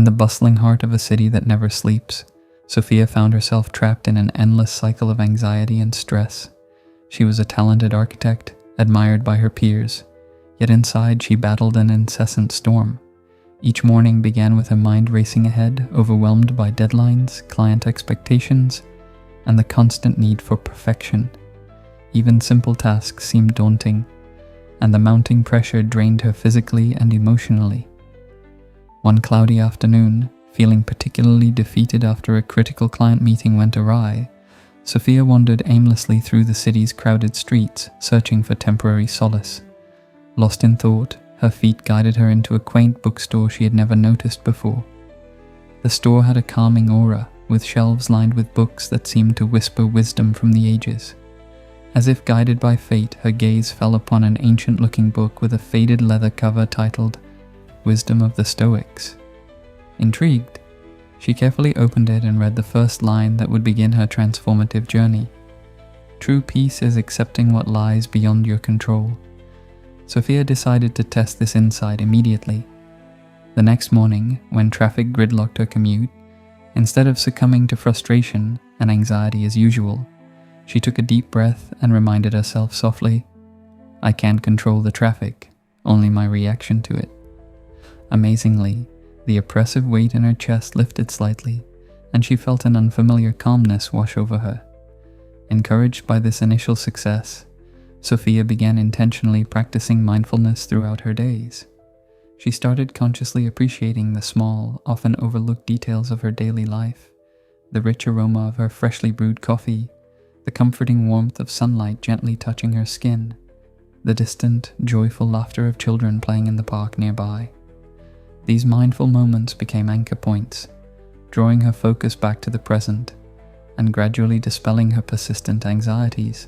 the bustling heart of a city that never sleeps, Sophia found herself trapped in an endless cycle of anxiety and stress. She was a talented architect, admired by her peers, yet inside she battled an incessant storm. Each morning began with her mind racing ahead, overwhelmed by deadlines, client expectations, and the constant need for perfection. Even simple tasks seemed daunting, and the mounting pressure drained her physically and emotionally. One cloudy afternoon, feeling particularly defeated after a critical client meeting went awry, Sophia wandered aimlessly through the city's crowded streets, searching for temporary solace. Lost in thought, her feet guided her into a quaint bookstore she had never noticed before. The store had a calming aura, with shelves lined with books that seemed to whisper wisdom from the ages. As if guided by fate, her gaze fell upon an ancient-looking book with a faded leather cover titled Wisdom of the Stoics. Intrigued, she carefully opened it and read the first line that would begin her transformative journey. True peace is accepting what lies beyond your control. Sophia decided to test this insight immediately. The next morning, when traffic gridlocked her commute, instead of succumbing to frustration and anxiety as usual, she took a deep breath and reminded herself softly, "I can't control the traffic, only my reaction to it." Amazingly, the oppressive weight in her chest lifted slightly, and she felt an unfamiliar calmness wash over her. Encouraged by this initial success, Sophia began intentionally practicing mindfulness throughout her days. She started consciously appreciating the small, often overlooked details of her daily life, the rich aroma of her freshly brewed coffee, the comforting warmth of sunlight gently touching her skin, the distant, joyful laughter of children playing in the park nearby. These mindful moments became anchor points, drawing her focus back to the present and gradually dispelling her persistent anxieties.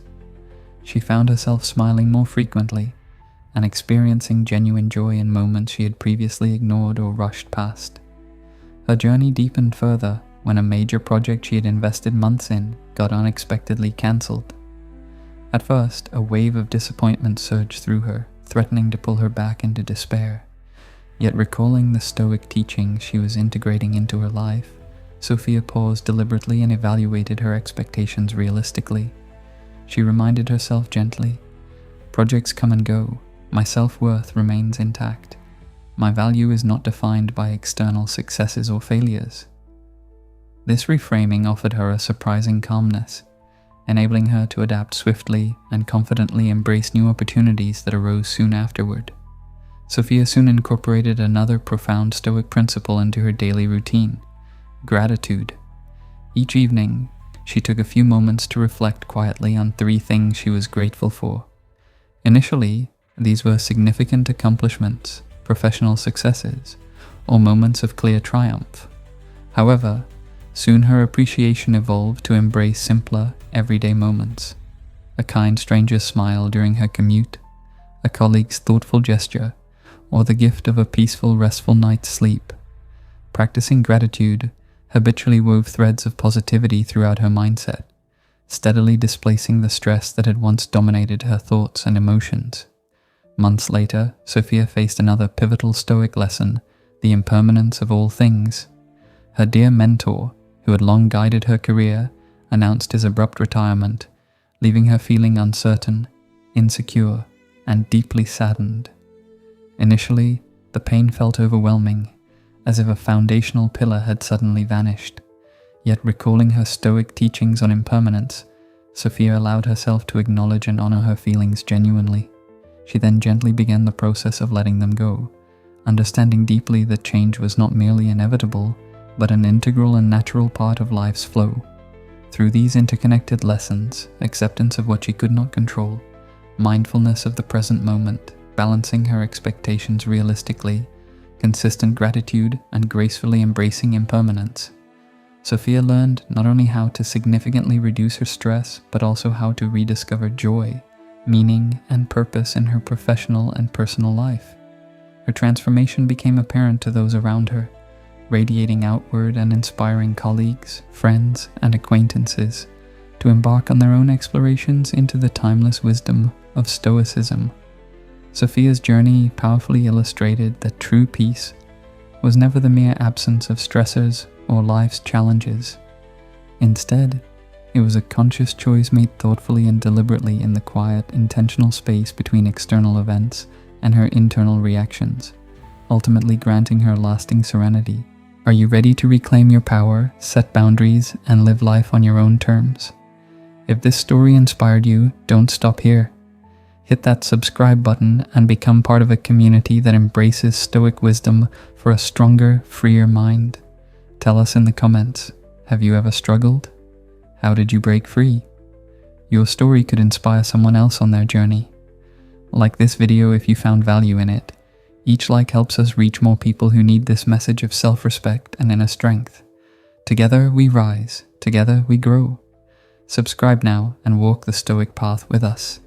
She found herself smiling more frequently and experiencing genuine joy in moments she had previously ignored or rushed past. Her journey deepened further when a major project she had invested months in got unexpectedly cancelled. At first, a wave of disappointment surged through her, threatening to pull her back into despair. Yet recalling the Stoic teachings she was integrating into her life, Sophia paused deliberately and evaluated her expectations realistically. She reminded herself gently, "Projects come and go. My self-worth remains intact. My value is not defined by external successes or failures." This reframing offered her a surprising calmness, enabling her to adapt swiftly and confidently embrace new opportunities that arose soon afterward. Sophia soon incorporated another profound Stoic principle into her daily routine: gratitude. Each evening, she took a few moments to reflect quietly on 3 things she was grateful for. Initially, these were significant accomplishments, professional successes, or moments of clear triumph. However, soon her appreciation evolved to embrace simpler, everyday moments: a kind stranger's smile during her commute, a colleague's thoughtful gesture, or the gift of a peaceful, restful night's sleep. Practicing gratitude habitually wove threads of positivity throughout her mindset, steadily displacing the stress that had once dominated her thoughts and emotions. Months later, Sophia faced another pivotal Stoic lesson: the impermanence of all things. Her dear mentor, who had long guided her career, announced his abrupt retirement, leaving her feeling uncertain, insecure, and deeply saddened. Initially, the pain felt overwhelming, as if a foundational pillar had suddenly vanished. Yet recalling her Stoic teachings on impermanence, Sophia allowed herself to acknowledge and honor her feelings genuinely. She then gently began the process of letting them go, understanding deeply that change was not merely inevitable, but an integral and natural part of life's flow. Through these interconnected lessons, acceptance of what she could not control, mindfulness of the present moment, balancing her expectations realistically, consistent gratitude, and gracefully embracing impermanence, Sophia learned not only how to significantly reduce her stress, but also how to rediscover joy, meaning, and purpose in her professional and personal life. Her transformation became apparent to those around her, radiating outward and inspiring colleagues, friends, and acquaintances to embark on their own explorations into the timeless wisdom of Stoicism. Sophia's journey powerfully illustrated that true peace was never the mere absence of stressors or life's challenges. Instead, it was a conscious choice made thoughtfully and deliberately in the quiet, intentional space between external events and her internal reactions, ultimately granting her lasting serenity. Are you ready to reclaim your power, set boundaries, and live life on your own terms? If this story inspired you, don't stop here. Hit that subscribe button and become part of a community that embraces Stoic wisdom for a stronger, freer mind. Tell us in the comments, have you ever struggled? How did you break free? Your story could inspire someone else on their journey. Like this video if you found value in it. Each like helps us reach more people who need this message of self-respect and inner strength. Together we rise, together we grow. Subscribe now and walk the Stoic path with us.